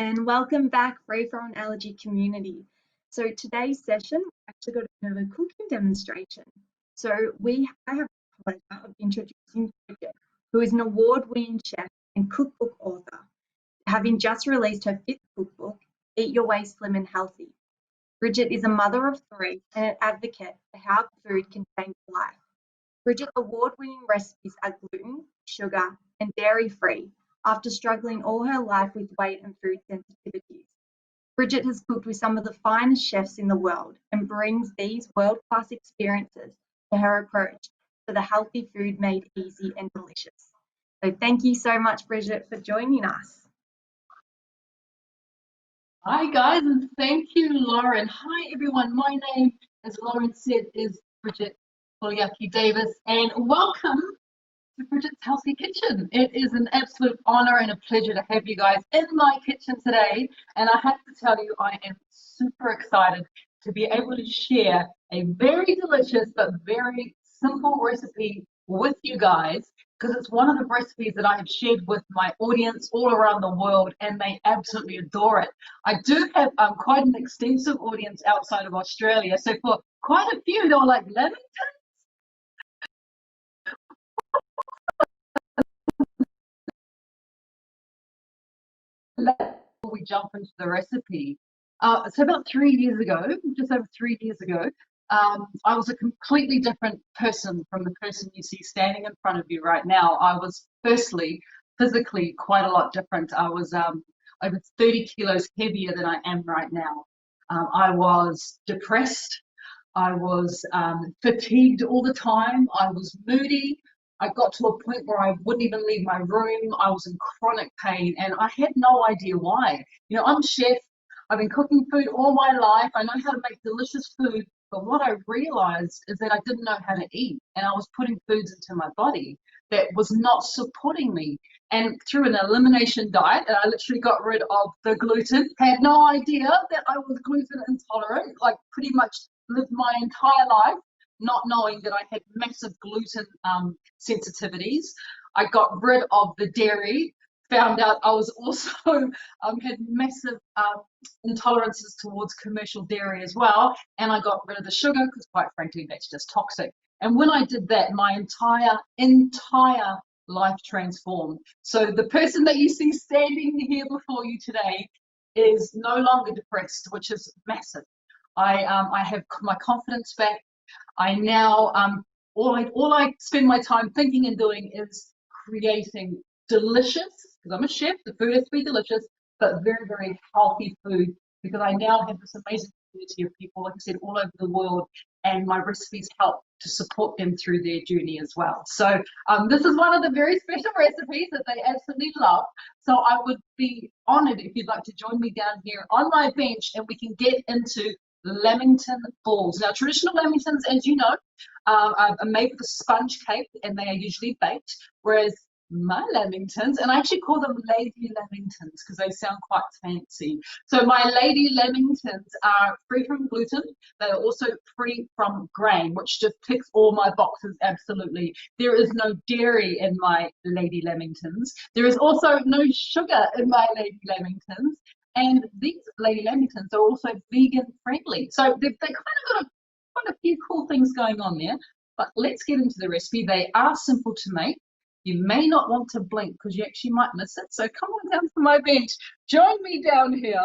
and welcome back, Free From an Allergy community. So today's session, we actually got a bit of a cooking demonstration. So I have the pleasure of introducing Bridget, who is an award-winning chef and cookbook author, having just released her 5th cookbook, Eat Your Way Slim and Healthy. Bridget is a mother of 3 and an advocate for how food can change life. Bridget's award-winning recipes are gluten, sugar, and dairy-free after struggling all her life with weight and food sensitivities. Bridget has cooked with some of the finest chefs in the world and brings these world-class experiences to her approach to the healthy food made easy and delicious. So thank you so much, Bridget, for joining us. Hi guys, and thank you, Lauren. Hi everyone, my name, as Lauren said, is Bridget Foliaki-Davis, and welcome to Bridget's Healthy Kitchen. It is an absolute honor and a pleasure to have you guys in my kitchen today, and I have to tell you, I am super excited to be able to share a very delicious but very simple recipe with you guys, because it's one of the recipes that I have shared with my audience all around the world, and they absolutely adore it. I do have quite an extensive audience outside of Australia, so for quite a few, they were like, Lamingtons? Before we jump into the recipe. So about 3 years ago, just over 3 years ago, I was a completely different person from the person you see standing in front of you right now. I was firstly physically quite a lot different. I was over 30 kilos heavier than I am right now. I was depressed. I was fatigued all the time. I was moody. I got to a point where I wouldn't even leave my room. I was in chronic pain and I had no idea why. You know, I'm a chef. I've been cooking food all my life. I know how to make delicious food. But what I realized is that I didn't know how to eat, and I was putting foods into my body that was not supporting me. And through an elimination diet, and I literally got rid of the gluten, had no idea that I was gluten intolerant, like pretty much lived my entire life not knowing that I had massive gluten sensitivities. I got rid of the dairy, found out I was also had massive intolerances towards commercial dairy as well, and I got rid of the sugar because quite frankly that's just toxic. And when I did that, my entire life transformed. So the person that you see standing here before you today is no longer depressed, which is massive. I have my confidence back. I now all I spend my time thinking and doing is creating delicious, because I'm a chef, the food has to be delicious, but very, very healthy food, because I now have this amazing community of people, like I said, all over the world, and my recipes help to support them through their journey as well. So this is one of the very special recipes that they absolutely love. So I would be honored if you'd like to join me down here on my bench and we can get into Lamington Balls. Now, traditional Lamingtons, as you know, are made with a sponge cake and they are usually baked, whereas my Lamingtons, and I actually call them Lady Lamingtons because they sound quite fancy. So my Lady Lamingtons are free from gluten. They are also free from grain, which just ticks all my boxes absolutely. There is no dairy in my Lady Lamingtons. There is also no sugar in my Lady Lamingtons. And these Lady Lamingtons are also vegan friendly. So they've kind of got quite a few cool things going on there. But let's get into the recipe. They are simple to make. You may not want to blink because you actually might miss it. So come on down to my bench, join me down here,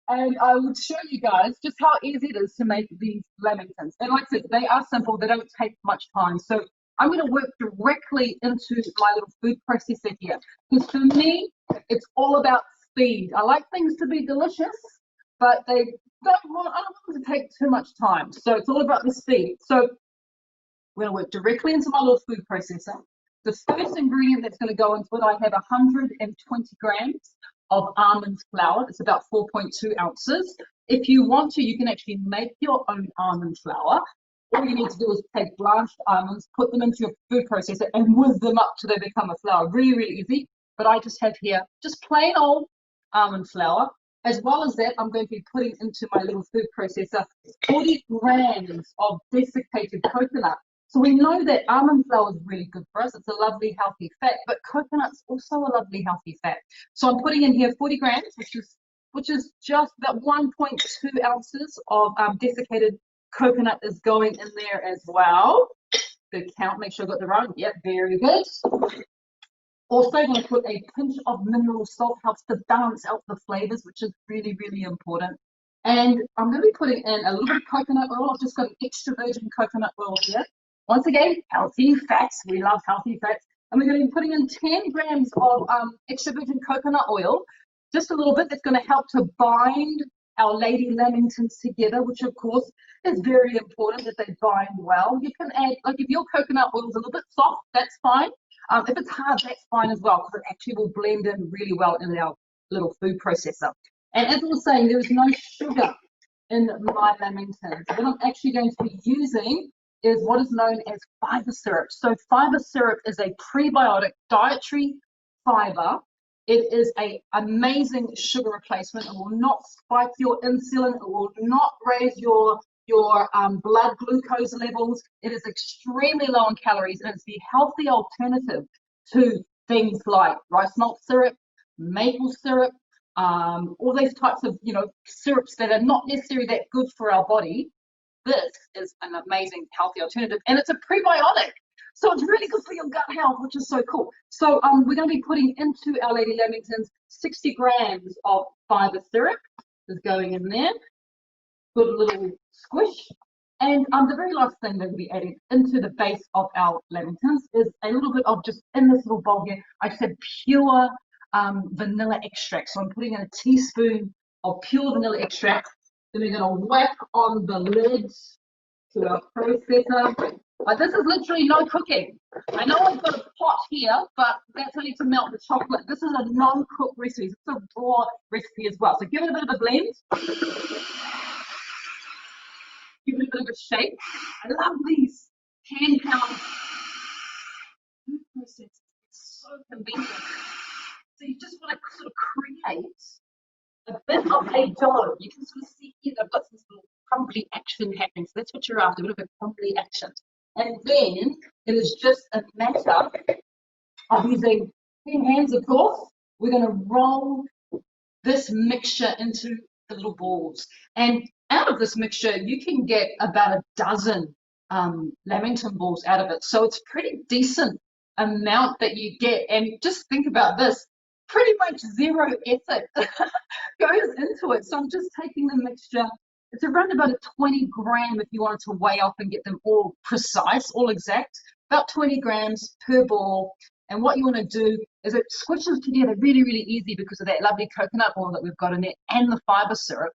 and I will show you guys just how easy it is to make these Lamingtons. And like I said, they are simple. They don't take much time. So I'm going to work directly into my little food processor here. Because for me, it's all about speed. I like things to be delicious, but I don't want them to take too much time. So it's all about the speed. So we're going to work directly into my little food processor. The first ingredient that's going to go into it, I have 120 grams of almond flour. It's about 4.2 ounces. If you want to, you can actually make your own almond flour. All you need to do is take blanched almonds, put them into your food processor and whiz them up till they become a flour. Really, really easy. But I just have here just plain old almond flour. As well as that, I'm going to be putting into my little food processor 40 grams of desiccated coconut. So we know that almond flour is really good for us. It's a lovely, healthy fat, but coconut's also a lovely, healthy fat. So I'm putting in here 40 grams, which is which is just about 1.2 ounces of desiccated coconut is going in there as well. Good count, make sure I got the right. Yep, very good. Also going to put a pinch of mineral salt, helps to balance out the flavors, which is really, really important. And I'm going to be putting in a little bit of coconut oil. I've just got an extra virgin coconut oil here. Once again, healthy fats. We love healthy fats. And we're going to be putting in 10 grams of extra virgin coconut oil, just a little bit, that's going to help to bind our lady lamingtons together, which of course is very important that they bind well. You can add, like if your coconut oil is a little bit soft, that's fine. If it's hard, that's fine as well, because it actually will blend in really well in our little food processor. And as I was saying, there is no sugar in my lamingtons. What I'm actually going to be using is what is known as fiber syrup. So fiber syrup is a prebiotic dietary fiber. It is an amazing sugar replacement. It will not spike your insulin. It will not raise your blood glucose levels. It is extremely low in calories, and it's the healthy alternative to things like rice malt syrup, maple syrup, all these types of syrups that are not necessarily that good for our body. This is an amazing healthy alternative, and it's a prebiotic. So it's really good for your gut health, which is so cool. So we're going to be putting into our Lady Lamingtons 60 grams of fiber syrup is going in there. Good little squish. And the very last thing that we'll be adding into the base of our Lamingtons is a little bit of, just in this little bowl here, I said pure vanilla extract. So I'm putting in a teaspoon of pure vanilla extract. Then we're going to whack on the lid to our processor. This is literally no cooking. I know I've got a pot here, but that's only to melt the chocolate. This is a non-cook recipe. It's a raw recipe as well. So give it a bit of a blend. Give it a bit of a shake. I love these hand-pound food processors. It's so convenient. So you just want to sort of create a bit of a dough. You can sort of see here I've got this little crumbly action happening. So that's what you're after, a bit of a crumbly action. And then it is just a matter of using 10 hands, of course. We're going to roll this mixture into the little balls. And out of this mixture, you can get about a dozen Lamington balls out of it. So it's pretty decent amount that you get. And just think about this, pretty much zero effort goes into it. So I'm just taking the mixture. It's around about a 20 gram if you wanted to weigh off and get them all precise, all exact, about 20 grams per ball. And what you want to do is it squishes together really, really easy because of that lovely coconut oil that we've got in there and the fiber syrup.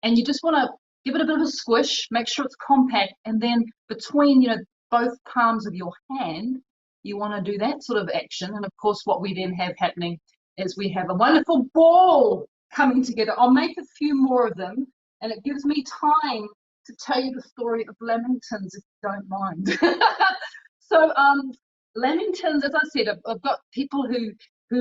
And you just want to give it a bit of a squish, make sure it's compact, and then between both palms of your hand, you want to do that sort of action. And of course, what we then have happening is we have a wonderful ball coming together. I'll make a few more of them, and it gives me time to tell you the story of Lamingtons, if you don't mind. So Lamingtons, as I said, I've got people who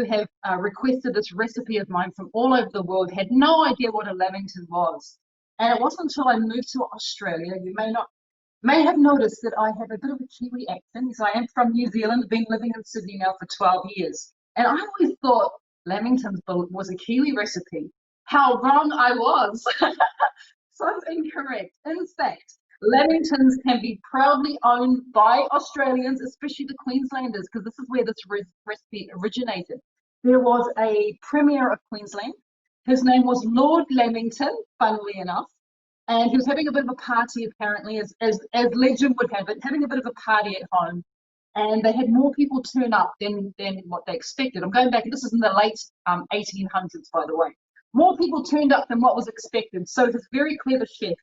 have requested this recipe of mine from all over the world, had no idea what a Lamington was. And it wasn't until I moved to Australia, you may have noticed that I have a bit of a Kiwi accent. So I am from New Zealand, been living in Sydney now for 12 years. And I always thought Lamingtons was a Kiwi recipe. How wrong I was. So incorrect. In fact, Lamingtons can be proudly owned by Australians, especially the Queenslanders, because this is where this recipe originated. There was a Premier of Queensland. His name was Lord Lamington, funnily enough, and he was having a bit of a party, apparently, as legend would have it, having a bit of a party at home. And they had more people turn up than what they expected. I'm going back, this is in the late 1800s, by the way. More people turned up than what was expected. So this very clever chef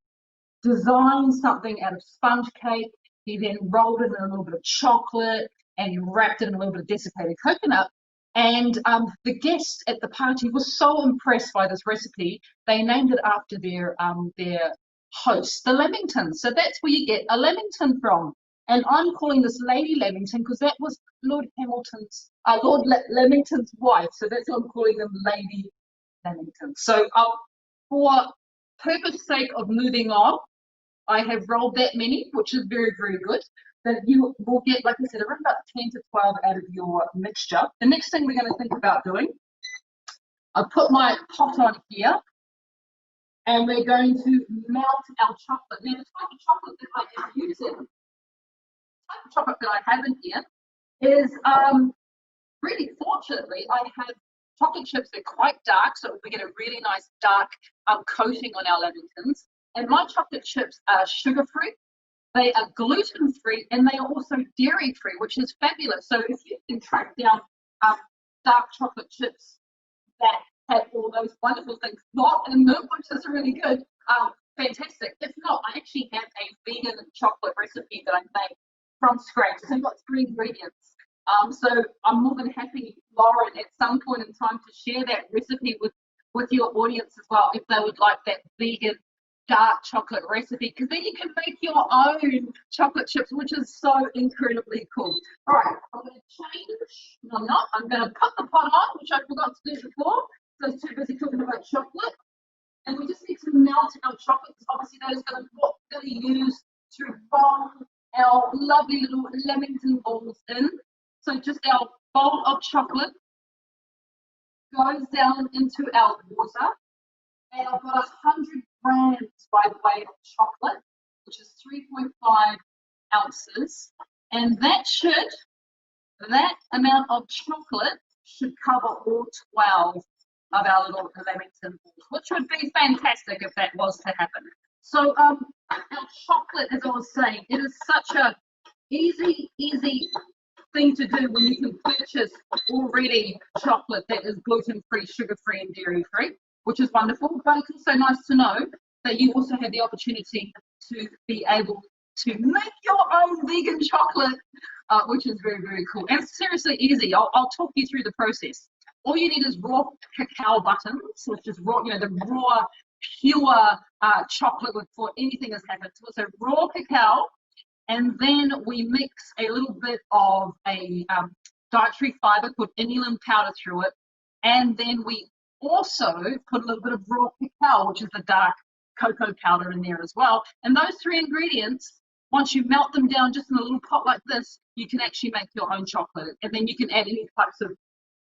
designed something out of sponge cake. He then rolled it in a little bit of chocolate and he wrapped it in a little bit of desiccated coconut. And the guests at the party were so impressed by this recipe, they named it after their host, the Lamingtons. So that's where you get a Lamington from. And I'm calling this Lady Lamington because that was Lord Lamington's wife. So that's why I'm calling them Lady Lamington. So for purpose sake of moving on, I have rolled that many, which is very, very good. That you will get, like I said, around about 10 to 12 out of your mixture. The next thing we're going to think about doing, I've put my pot on here. and we're going to melt our chocolate. Now, the type of chocolate that I am using, the type of chocolate that I have in here is really, fortunately, I have chocolate chips that are quite dark, so we get a really nice dark coating on our Lamingtons. And my chocolate chips are sugar-free, they are gluten-free, and they are also dairy-free, which is fabulous. So if you can track down dark chocolate chips that have all those wonderful things not in them, which is really good, fantastic. If not, I actually have a vegan chocolate recipe that I made from scratch. So I've got 3 ingredients. So I'm more than happy, Lauren, at some point in time to share that recipe with your audience as well, if they would like that vegan dark chocolate recipe, because then you can make your own chocolate chips, which is so incredibly cool. All right, I'm going to change. No, I'm not. I'm going to put the pot on, which I forgot to do before. So I was too busy talking about chocolate. And we just need to melt our chocolate, because obviously that is what we're going to use to roll our lovely little Lamington balls in. So just our bowl of chocolate goes down into our water. And I've got 100 grams, by the way, of chocolate, which is 3.5 ounces. And that amount of chocolate should cover all 12 of our little Lamington balls, which would be fantastic if that was to happen. So our chocolate, as I was saying, it is such a easy thing to do when you can purchase already chocolate that is gluten-free, sugar-free, and dairy-free, which is wonderful. But it's also nice to know that you also have the opportunity to be able to make your own vegan chocolate, which is very, very cool. And it's seriously easy. I'll talk you through the process. All you need is raw cacao buttons, which is raw, the raw, pure chocolate before anything has happened to it. So raw cacao. And then we mix a little bit of a dietary fiber called inulin powder through it. And then we also put a little bit of raw cacao, which is the dark cocoa powder, in there as well. And those 3 ingredients, once you melt them down just in a little pot like this, you can actually make your own chocolate. And then you can add any types of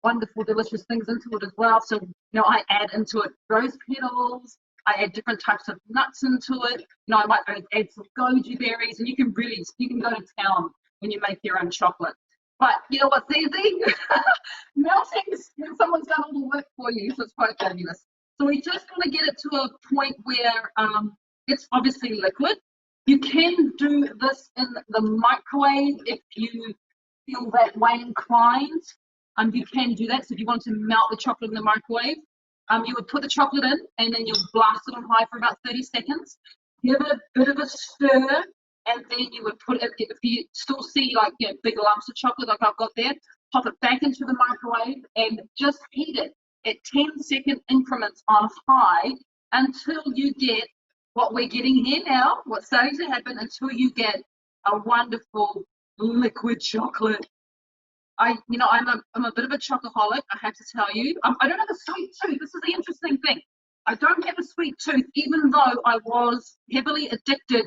wonderful, delicious things into it as well. So, I add into it rose petals, I add different types of nuts into it. I might add some goji berries, and you can go to town when you make your own chocolate. But you know what's easy? Melting, someone's done all the work for you, so it's quite fabulous. So we just want to get it to a point where it's obviously liquid. You can do this in the microwave if you feel that way inclined. You can do that. So if you want to melt the chocolate in the microwave, you would put the chocolate in, and then you'll blast it on high for about 30 seconds. Give it a bit of a stir, and then you would put it, if you still see like big lumps of chocolate like I've got there, pop it back into the microwave and just heat it at 10-second increments on high until you get what we're getting here now, what's starting to happen, until you get a wonderful liquid chocolate. I'm a bit of a chocoholic, I have to tell you. I don't have a sweet tooth. This is the interesting thing. I don't have a sweet tooth, even though I was heavily addicted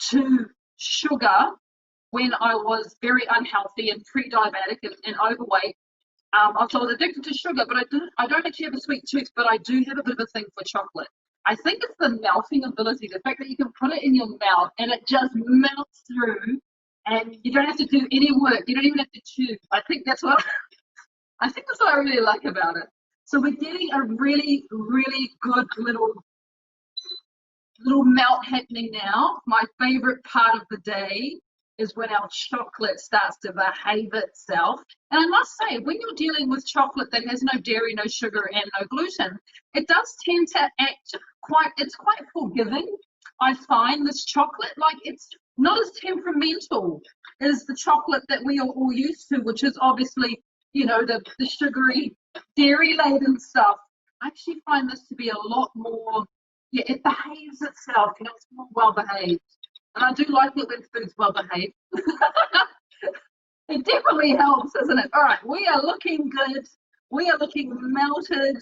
to sugar when I was very unhealthy and pre-diabetic and overweight. So I was addicted to sugar, but I don't actually have a sweet tooth, but I do have a bit of a thing for chocolate. I think it's the melting ability, the fact that you can put it in your mouth and it just melts through. And you don't have to do any work. You don't even have to chew. I think that's what I really like about it. So we're getting a really, really good little melt happening now. My favorite part of the day is when our chocolate starts to behave itself. And I must say, when you're dealing with chocolate that has no dairy, no sugar, and no gluten, it does tend to act it's quite forgiving. I find this chocolate, like, it's not as temperamental as the chocolate that we are all used to, which is obviously, the sugary, dairy-laden stuff. I actually find this to be a lot more, it behaves itself, it's more well-behaved. And I do like it when food's well-behaved. It definitely helps, doesn't it? All right, we are looking good. We are looking melted.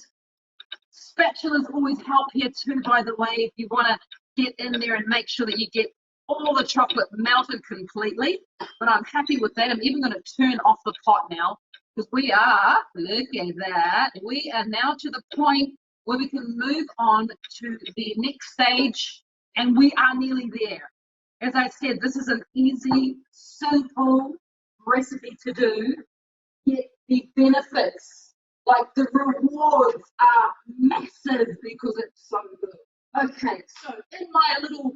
Spatulas always help here too, by the way, if you want to get in there and make sure that you get all the chocolate melted completely. But I'm happy with that. I'm even going to turn off the pot now, because we are, look at that, we are now to the point where we can move on to the next stage, and we are nearly there. As I said, this is an easy, simple recipe to do, yet the benefits, like the rewards, are massive because it's so good. Okay, so in my little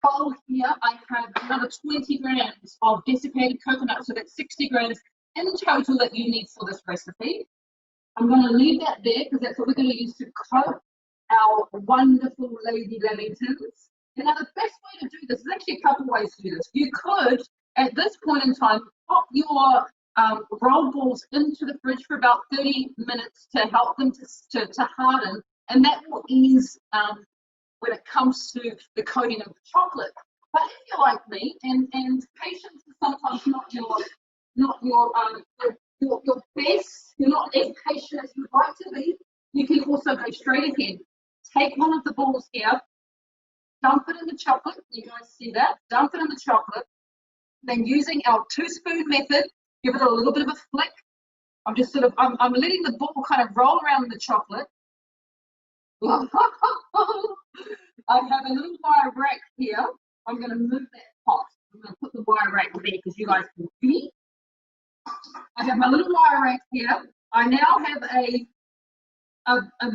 bowl here, I have another 20 grams of desiccated coconut, so that's 60 grams in total that you need for this recipe. I'm going to leave that there because that's what we're going to use to coat our wonderful Lady Lamingtons. And now the best way to do this, there's actually a couple of ways to do this. You could, at this point in time, pop your roll balls into the fridge for about 30 minutes to help them to harden, and that will ease when it comes to the coating of the chocolate. But if you're like me, and patience is sometimes not your best, you're not as patient as you'd like to be, you can also go straight ahead. Take one of the balls here, dump it in the chocolate. You guys see that? Dump it in the chocolate. Then using our 2-spoon method, give it a little bit of a flick. I'm just I'm letting the ball kind of roll around in the chocolate. I have a little wire rack here. I'm going to move that pot. I'm going to put the wire rack there because you guys can see. I have my little wire rack here. I now have a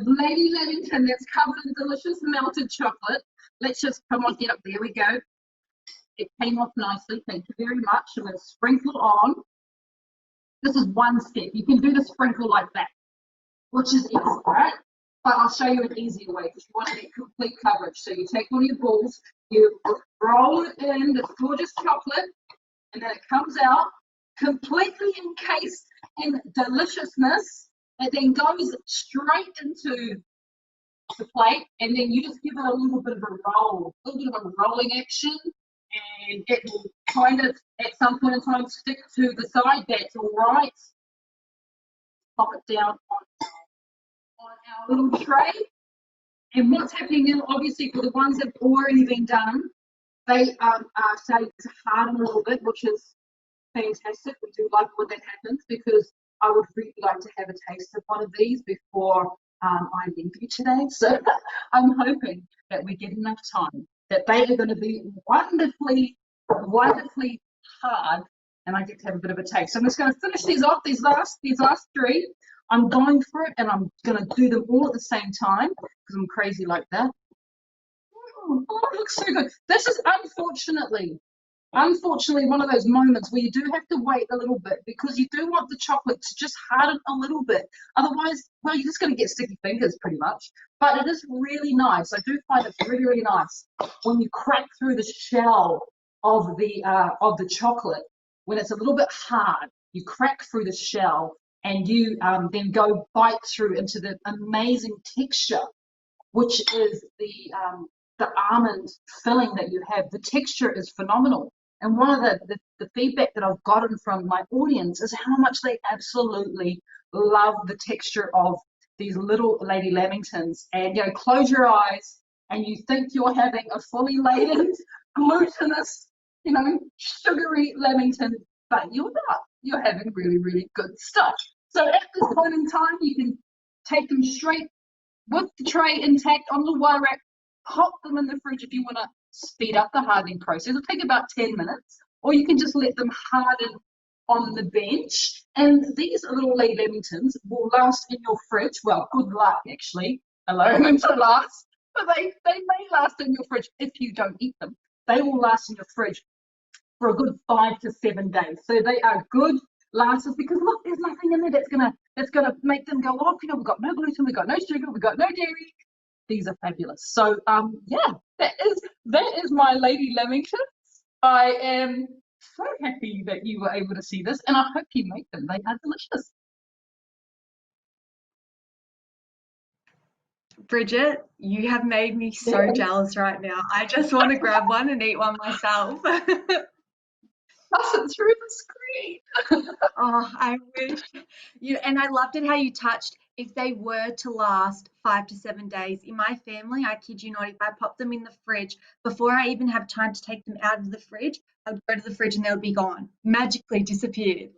Lady Lamington that's covered in delicious melted chocolate. Let's just come on, get up. There we go. It came off nicely. Thank you very much. I'm going to sprinkle on. This is one step. You can do the sprinkle like that, which is easy, right? But I'll show you an easier way because you want to get complete coverage. So you take one of your balls, you roll it in this gorgeous chocolate, and then it comes out completely encased in deliciousness. It then goes straight into the plate, and then you just give it a little bit of a roll, a little bit of a rolling action, and it will kind of, at some point in time, stick to the side. That's all right. Pop it down on our little tray. And what's happening now, obviously, for the ones that have already been done, they are starting to harden a little bit, which is fantastic. We do like when that happens because I would really like to have a taste of one of these before I leave you today. So I'm hoping that we get enough time, that they are going to be wonderfully, wonderfully hard, and I get to have a bit of a taste. So I'm just going to finish these off, these last 3. I'm going for it, and I'm going to do them all at the same time because I'm crazy like that. Oh, it looks so good. This is unfortunately one of those moments where you do have to wait a little bit because you do want the chocolate to just harden a little bit. Otherwise, well, you're just going to get sticky fingers pretty much. But it is really nice. I do find it really, really nice when you crack through the shell of the chocolate. When it's a little bit hard, you crack through the shell and you then go bite through into the amazing texture, which is the almond filling that you have. The texture is phenomenal. And one of the feedback that I've gotten from my audience is how much they absolutely love the texture of these little Lady Lamingtons. And, you know, close your eyes and you think you're having a fully laden, glutinous, you know, sugary Lamington, but you're not. You're having really, really good stuff. So at this point in time, you can take them straight with the tray intact on the wire rack, pop them in the fridge if you want to speed up the hardening process. It'll take about 10 minutes, or you can just let them harden on the bench. And these little Lady Lamingtons will last in your fridge. Well, good luck, actually. Allowing them to last, but they may last in your fridge if you don't eat them. They will last in your fridge for a good 5 to 7 days. So they are good lasters because look, there's nothing in there that's gonna make them go, oh, you know, we've got no gluten, we've got no sugar, we've got no dairy. These are fabulous. So yeah, that is my Lady Lamington. I am so happy that you were able to see this, and I hope you make them. They are delicious. Bridget, you have made me so jealous right now. I just want to grab one and eat one myself. Pass it through the screen. Oh, I wish you. And I loved it how you touched. If they were to last 5 to 7 days, in my family, I kid you not, if I pop them in the fridge before I even have time to take them out of the fridge, I would go to the fridge and they would be gone, magically disappeared.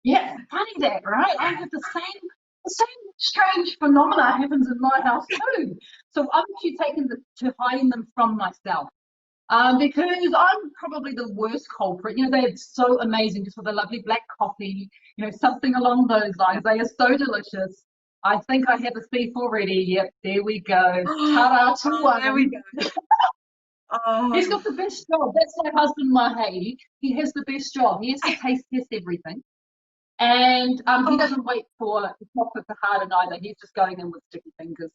Yeah, funny that, right? I have the the same strange phenomena happens in my house too. So I'm actually taken to hiding them from myself. Because I'm probably the worst culprit. You know, they're so amazing, just with a lovely black coffee, you know, something along those lines. They are so delicious. I think I have a thief already. Yep, there we go. Ta-da to Oh, one. there we go. He's Oh, got the best job. That's my husband, Mahe. He has the best job. He has to taste test everything. And he oh, doesn't wait for the chocolate to harden either. He's just going in with sticky fingers.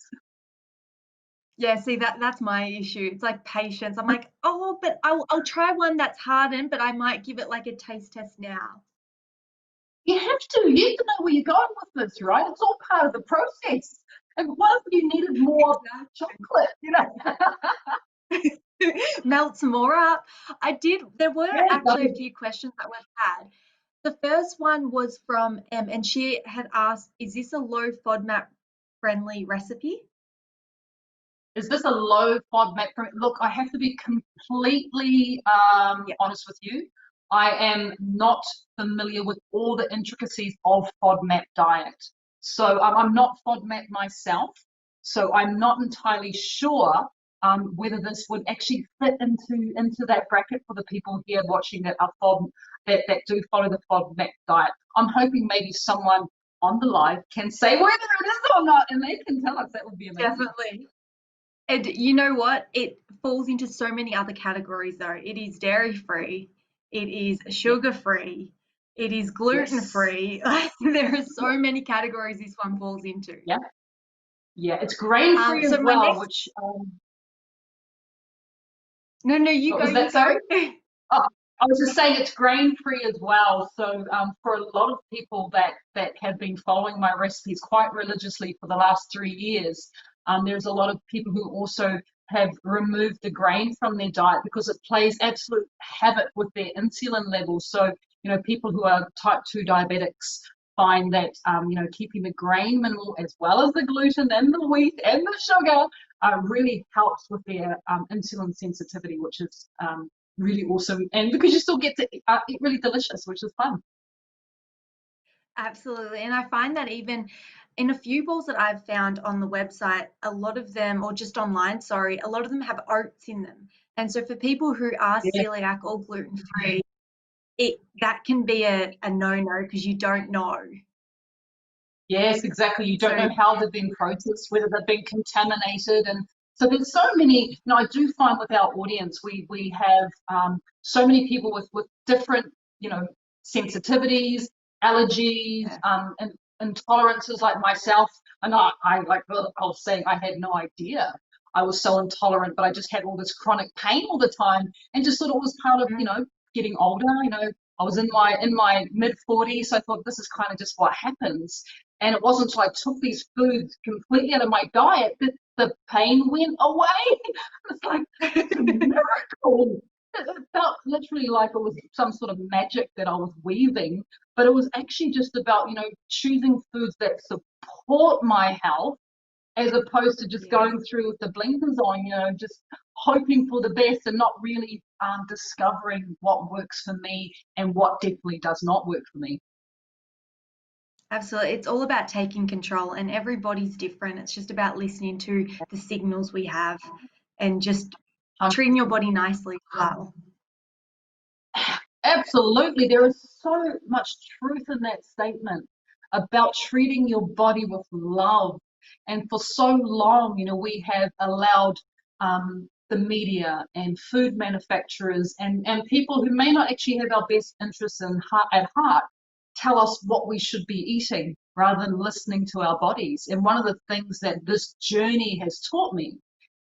yeah. See, that's my issue. It's like patience. I'm like, oh, but I'll try one that's hardened, but I might give it like a taste test now. You have to. You have to know where you're going with this, right? It's all part of the process. And what if you needed more chocolate, you know? Melt some more up. There were Yeah, actually a few questions that we've had. The first one was from M, and she had asked, is this a low FODMAP friendly recipe? is this a low FODMAP? Look, I have to be completely Yeah. honest with you. I am not familiar with all the intricacies of FODMAP diet. So I'm not FODMAP myself. So I'm not entirely sure whether this would actually fit into that bracket for the people here watching that are that do follow the FODMAP diet. I'm hoping maybe someone on the live can say whether it is or not, and they can tell us. That would be amazing. Definitely. And you know what? It falls into so many other categories though. It is dairy free, it is sugar free, it is gluten free. Yes. There are so many categories this one falls into. Yeah. Yeah, it's grain free So as my well, next, which no, you what go, was that, you go. sorry? Oh, I was just saying it's grain free as well. So for a lot of people that have been following my recipes quite religiously for the last 3 years, there's a lot of people who also have removed the grain from their diet because it plays absolute havoc with their insulin levels. So, you know, people who are type 2 diabetics find that, you know, keeping the grain minimal as well as the gluten and the wheat and the sugar really helps with their insulin sensitivity, which is really awesome. And because you still get to eat really delicious, which is fun. Absolutely. And I find that even in a few balls that I've found on the website, a lot of them, or just online, sorry, a lot of them have oats in them. And so for people who are Yeah. celiac or gluten free, that can be a no-no because you don't know. Yes, exactly. You don't So know how they've been processed, whether they've been contaminated, and so there's so many. You know, I do find with our audience, we have so many people with different, you know, sensitivities, allergies, yeah. and intolerances like myself. And I like I was saying, I had no idea I was so intolerant, but I just had all this chronic pain all the time, and just thought it was part of, you know, getting older. You know, I was in my mid 40s, so I thought this is kind of just what happens. And it wasn't until I took these foods completely out of my diet that the pain went away. It's like it's a miracle. It felt literally like it was some sort of magic that I was weaving, but it was actually just about, you know, choosing foods that support my health as opposed to just Yeah. going through with the blinkers on, you know, just hoping for the best and not really discovering what works for me and what definitely does not work for me. Absolutely. It's all about taking control, and everybody's different. It's just about listening to the signals we have and just treating your body nicely as well. Absolutely. There is so much truth in that statement about treating your body with love. And for so long, you know, we have allowed the media and food manufacturers and people who may not actually have our best interests at heart tell us what we should be eating rather than listening to our bodies. And one of the things that this journey has taught me,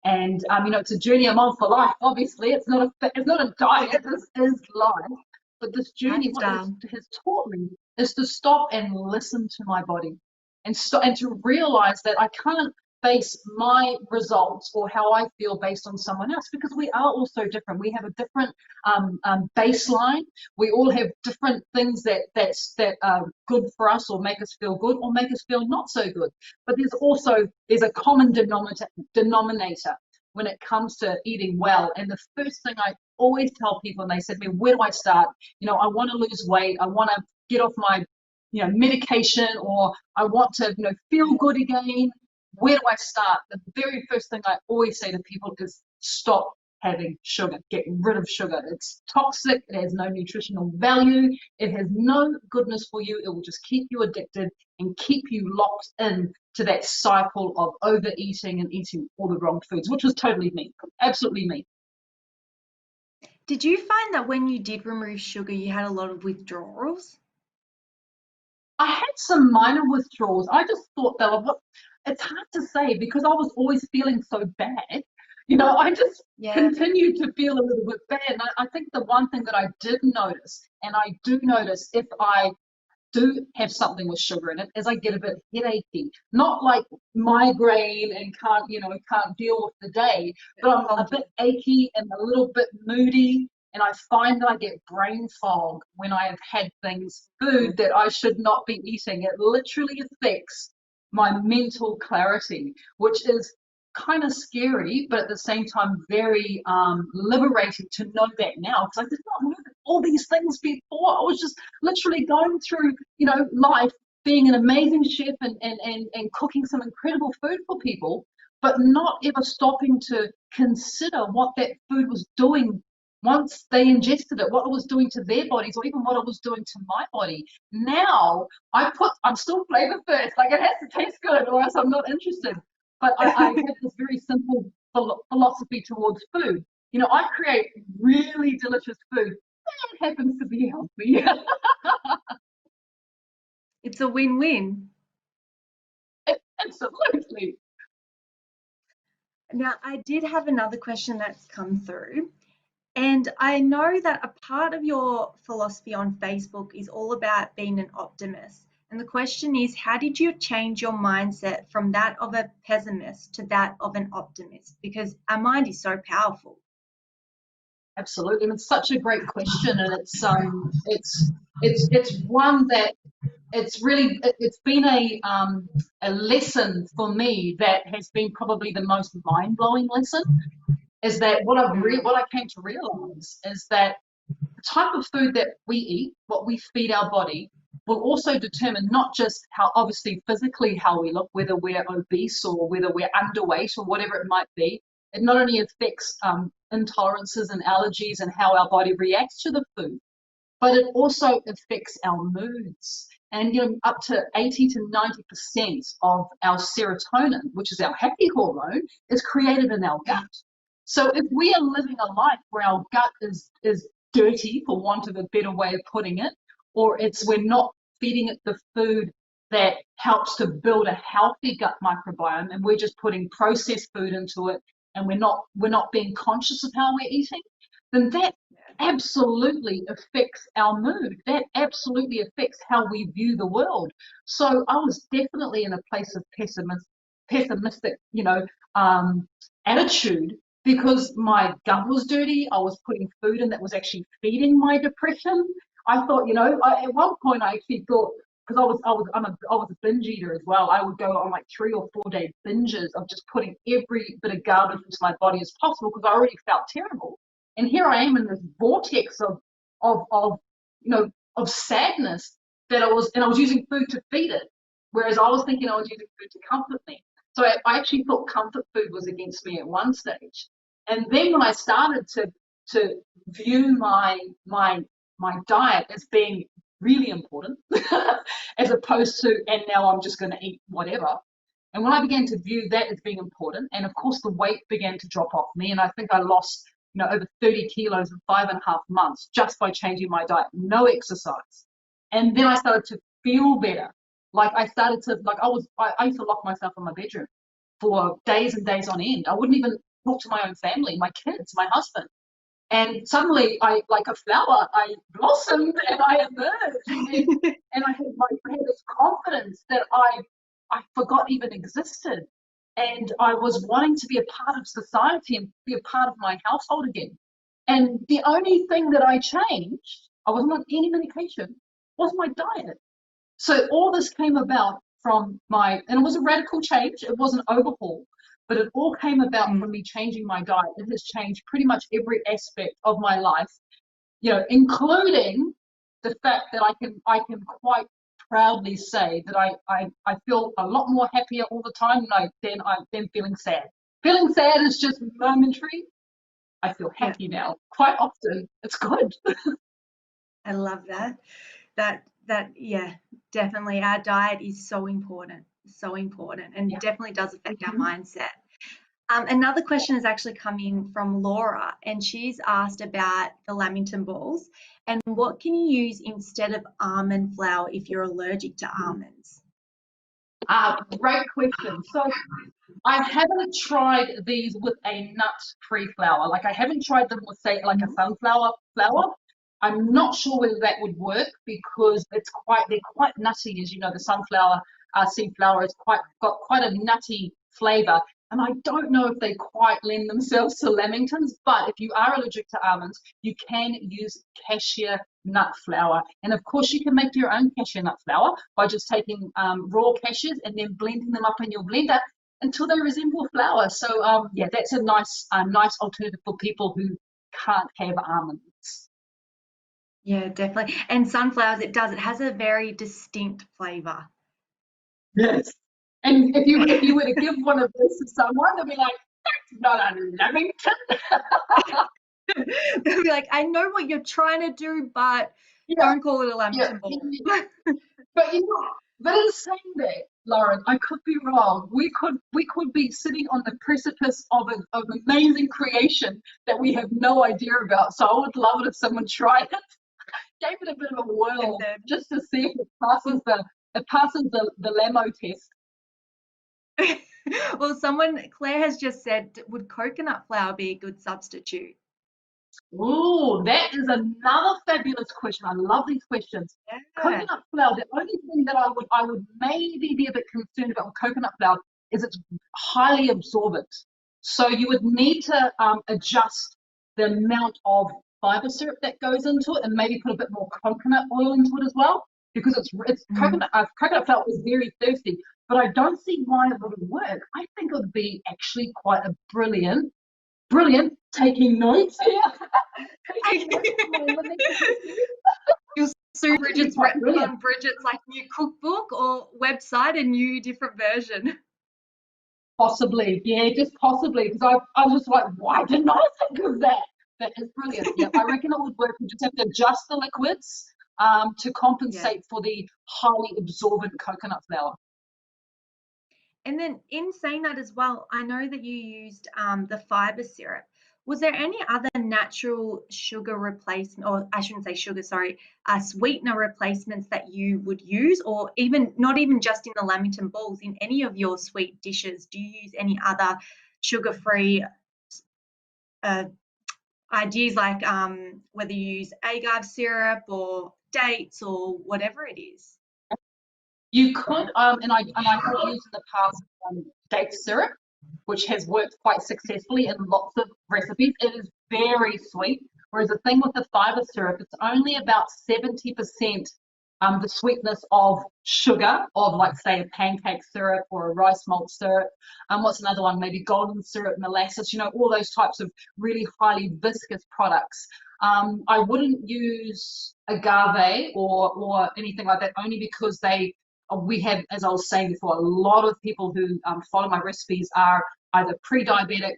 and you know, it's a journey I'm on for life. Obviously, it's not a diet. This is life. But this journey, what it has taught me, is to stop and listen to my body, and to realize that I can't base my results or how I feel based on someone else, because we are all so different. We have a different baseline. We all have different things that are good for us or make us feel good or make us feel not so good. But there's a common denominator when it comes to eating well. And the first thing I always tell people, and they said to me, where do I start? You know, I want to lose weight. I want to get off my medication, or I want to, feel good again. Where do I start? The very first thing I always say to people is stop having sugar. Get rid of sugar. It's toxic. It has no nutritional value. It has no goodness for you. It will just keep you addicted and keep you locked in to that cycle of overeating and eating all the wrong foods, which was totally me, absolutely me. Did you find that when you did remove sugar, you had a lot of withdrawals? I had some minor withdrawals. I just thought they were, it's hard to say because I was always feeling so bad. I just continued to feel a little bit bad. And I think the one thing that I did notice, and I do notice if I do have something with sugar in it, is I get a bit headachy. Not like migraine and can't deal with the day, but I'm a bit achy and a little bit moody. And I find that I get brain fog when I have had food that I should not be eating. It literally affects my mental clarity, which is kind of scary, but at the same time very liberating to know that now, because I did not know all these things before. I was just literally going through life being an amazing chef and cooking some incredible food for people, but not ever stopping to consider what that food was doing once they ingested it, what it was doing to their bodies, or even what it was doing to my body. Now I'm still flavor first, like it has to taste good or else I'm not interested. But I have this very simple philosophy towards food. I create really delicious food that happens to be healthy. It's a win-win. Absolutely. Now, I did have another question that's come through. And I know that a part of your philosophy on Facebook is all about being an optimist. And the question is, how did you change your mindset from that of a pessimist to that of an optimist? Because our mind is so powerful. Absolutely, and it's such a great question, and it's one that it's been a lesson for me that has been probably the most mind-blowing lesson. Is that what I came to realize is that the type of food that we eat, what we feed our body, will also determine not just how obviously physically how we look, whether we're obese or whether we're underweight or whatever it might be. It not only affects intolerances and allergies and how our body reacts to the food, but it also affects our moods. And up to 80 to 90% of our serotonin, which is our happy hormone, is created in our gut. So if we are living a life where our gut is dirty, for want of a better way of putting it, or we're not feeding it the food that helps to build a healthy gut microbiome, and we're just putting processed food into it, and we're not being conscious of how we're eating, then that absolutely affects our mood. That absolutely affects how we view the world. So I was definitely in a place of pessimistic, attitude, because my gut was dirty. I was putting food in that was actually feeding my depression. I thought, at one point I actually thought, because I was a binge eater as well. I would go on like 3 or 4 day binges of just putting every bit of garbage into my body as possible because I already felt terrible. And here I am in this vortex of sadness that I was using food to feed it, whereas I was thinking I was using food to comfort me. So I actually thought comfort food was against me at one stage. And then when I started to view my diet as being really important, as opposed to, and now I'm just going to eat whatever. And when I began to view that as being important, and of course the weight began to drop off me, and I think I lost, over 30 kilos in 5.5 months just by changing my diet, no exercise. And then I started to feel better. Like I started to, I used to lock myself in my bedroom for days and days on end. I wouldn't even talk to my own family, my kids, my husband. And suddenly, like a flower, I blossomed and I emerged, and I had this confidence that I forgot even existed, and I was wanting to be a part of society and be a part of my household again. And the only thing that I changed, I wasn't on any medication, was my diet. So all this came about from and it was a radical change. It was an overhaul. But it all came about from me changing my diet. It has changed pretty much every aspect of my life, including the fact that I can quite proudly say that I feel a lot more happier all the time than feeling sad. Feeling sad is just momentary. I feel happy now. Quite often, it's good. I love that. Yeah, definitely. Our diet is so important, and definitely does affect our mindset. Another question has actually come in from Laura, and she's asked about the Lamington Balls and what can you use instead of almond flour if you're allergic to almonds? Great question. So I haven't tried these with a nut-free flour. Like I haven't tried them with, say, like a sunflower flour. I'm not sure whether that would work because they're quite nutty, as you know. The sunflower seed flour has got quite a nutty flavour, and I don't know if they quite lend themselves to lamingtons. But if you are allergic to almonds, you can use cashew nut flour, and of course you can make your own cashew nut flour by just taking raw cashews and then blending them up in your blender until they resemble flour. So yeah, that's a nice alternative for people who can't have almonds. Yeah, definitely. And sunflowers, it has a very distinct flavour. Yes. And if you were to give one of those to someone, they'll be like, that's not a Lamington. They'll be like, I know what you're trying to do, but don't call it a Lamington ball. But you know, but in saying that, Lauren, I could be wrong. We could be sitting on the precipice of an amazing creation that we have no idea about. So I would love it if someone tried it, gave it a bit of a whirl, just to see if it passes the Lamo test. Well, Claire has just said, would coconut flour be a good substitute? Ooh, that is another fabulous question. I love these questions. Yeah. Coconut flour, the only thing that I would maybe be a bit concerned about with coconut flour is it's highly absorbent. So you would need to adjust the amount of fiber syrup that goes into it and maybe put a bit more coconut oil into it as well, because coconut flour is very thirsty. But I don't see why it wouldn't work. I think it would be actually quite a brilliant taking notes here. You'll see Bridget's on Bridget's like new cookbook or website, a new different version. Possibly, yeah, just possibly, because I was just like, why didn't I think of that? That is brilliant. Yeah, I reckon it would work. You just have to adjust the liquids to compensate for the highly absorbent coconut flour. And then in saying that as well, I know that you used the fiber syrup. Was there any other natural sugar replacement, or I shouldn't say sugar, sorry, sweetener replacements that you would use, or even not even just in the Lamington Balls, in any of your sweet dishes? Do you use any other sugar-free ideas, like whether you use agave syrup or dates or whatever it is? You could, and I have used in the past date syrup, which has worked quite successfully in lots of recipes. It is very sweet, whereas the thing with the fiber syrup, it's only about 70% the sweetness of sugar, of like say a pancake syrup or a rice malt syrup. What's another one? Maybe golden syrup, molasses, you know, all those types of really highly viscous products. I wouldn't use agave or anything like that, only because we have, as I was saying before, a lot of people who follow my recipes are either pre-diabetic,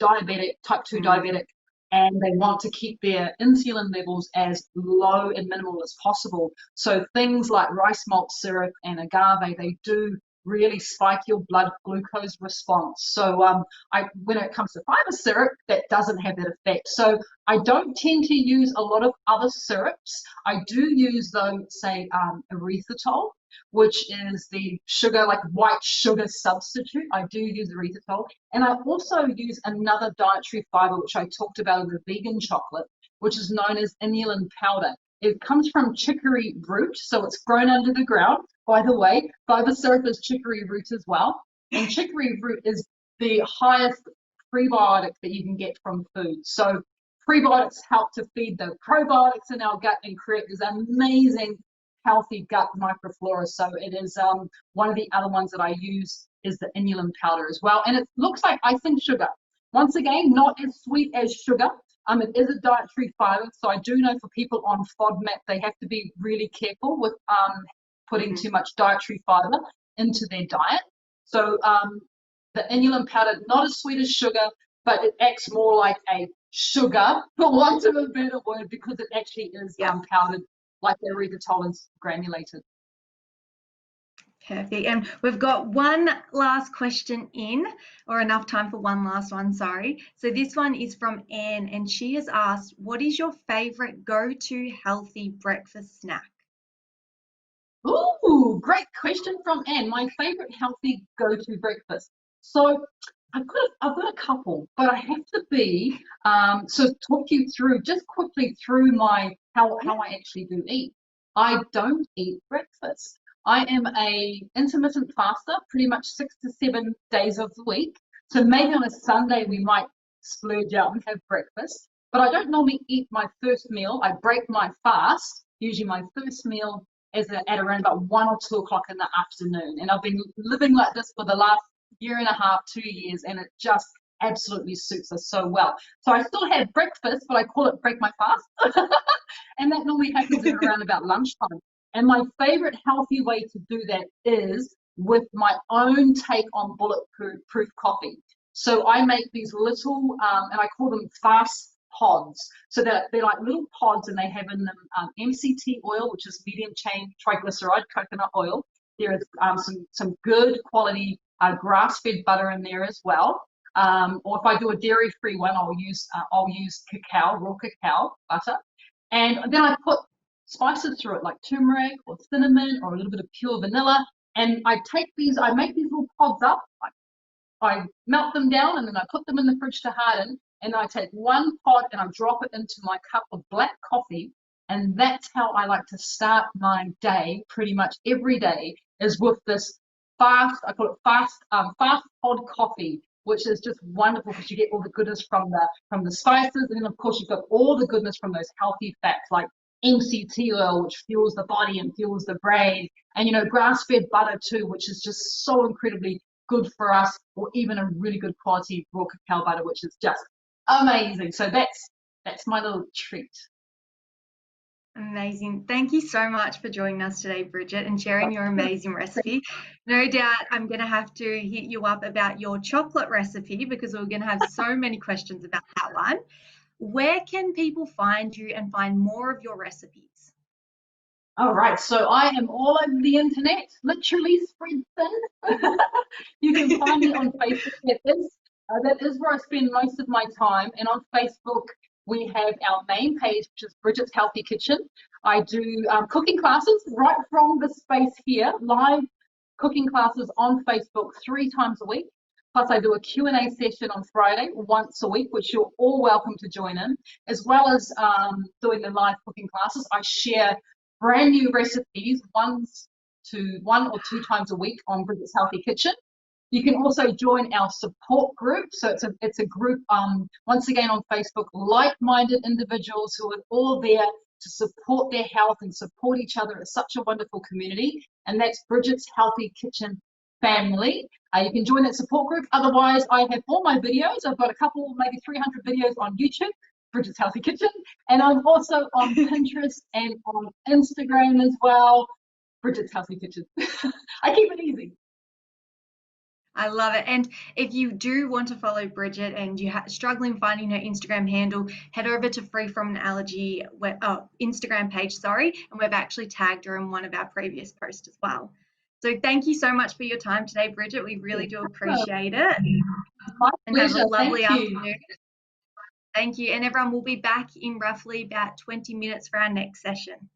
diabetic, type 2 diabetic, and they want to keep their insulin levels as low and minimal as possible. So things like rice malt syrup and agave, they do really spike your blood glucose response. So when it comes to fiber syrup, that doesn't have that effect. So I don't tend to use a lot of other syrups. I do use, though, say erythritol, which is the sugar, like white sugar substitute. I do use erythritol. And I also use another dietary fiber, which I talked about in the vegan chocolate, which is known as inulin powder. It comes from chicory root, so it's grown under the ground. By the way, fiber syrup is chicory root as well. And chicory root is the highest prebiotic that you can get from food. So prebiotics help to feed the probiotics in our gut and create this amazing healthy gut microflora. So it is one of the other ones that I use is the inulin powder as well. And it looks like icing sugar. Once again, not as sweet as sugar. It is a dietary fiber, so I do know for people on FODMAP, they have to be really careful with putting too much dietary fiber into their diet. So the inulin powder, not as sweet as sugar, but it acts more like a sugar, for want of a better word, because it actually is powdered like erythritol and granulated. Perfect. And we've got one last question in, or enough time for one last one, sorry. So this one is from Anne, and she has asked, what is your favourite go-to healthy breakfast snack? Ooh, great question from Anne. My favourite healthy go-to breakfast. So I've got a couple, but I have to be so talk you through just quickly through my how I actually do eat. I don't eat breakfast. I am a intermittent faster, pretty much 6 to 7 days of the week. So maybe on a Sunday we might splurge out and have breakfast. But I don't normally eat my first meal. I break my fast. Usually my first meal is at around about 1 or 2 o'clock in the afternoon. And I've been living like this for the last year and a half, 2 years, and it just absolutely suits us so well. So I still have breakfast, but I call it break my fast. And that normally happens at around about lunchtime. And my favorite healthy way to do that is with my own take on bulletproof coffee. So I make these little, and I call them fast pods. So they're like little pods, and they have in them MCT oil, which is medium chain triglyceride coconut oil. There is some good quality grass-fed butter in there as well. Or if I do a dairy-free one, I'll use cacao, raw cacao butter. And then I put spices through it, like turmeric or cinnamon or a little bit of pure vanilla. And I make these little pods up. I melt them down, and then I put them in the fridge to harden. And I take one pod and I drop it into my cup of black coffee. And that's how I like to start my day pretty much every day, is with this I call it fast pod coffee, which is just wonderful because you get all the goodness from the spices, and then of course you've got all the goodness from those healthy fats like MCT oil, which fuels the body and fuels the brain, and grass-fed butter too, which is just so incredibly good for us, or even a really good quality raw cacao butter, which is just amazing. So that's my little treat. Amazing. Thank you so much for joining us today, Bridget, and sharing your amazing recipe. No doubt I'm going to have to hit you up about your chocolate recipe, because we're going to have so many questions about that one. Where can people find you and find more of your recipes? All right, so I am all over the internet, literally spread thin. You can find me on Facebook. That is where I spend most of my time. And on Facebook, we have our main page, which is Bridget's Healthy Kitchen. I do cooking classes right from the space here, live cooking classes on Facebook 3 times a week. Plus, I do a Q&A session on Friday once a week, which you're all welcome to join in. As well as doing the live cooking classes, I share brand new recipes 1 or 2 times a week on Bridget's Healthy Kitchen. You can also join our support group. So it's a group, once again on Facebook, like-minded individuals who are all there to support their health and support each other. It's such a wonderful community, and that's Bridget's Healthy Kitchen family. You can join that support group. Otherwise, I have all my videos. I've got a couple, maybe 300 videos on YouTube, Bridget's Healthy Kitchen, and I'm also on Pinterest and on Instagram as well, Bridget's Healthy Kitchen. I keep it easy. I love it. And if you do want to follow Bridget and you're struggling finding her Instagram handle, head over to Free From an Allergy Instagram page, and we've actually tagged her in one of our previous posts as well. So thank you so much for your time today, Bridget. We really do appreciate it. My and pleasure. Have a lovely Thank afternoon. You. Thank you. And everyone will be back in roughly about 20 minutes for our next session.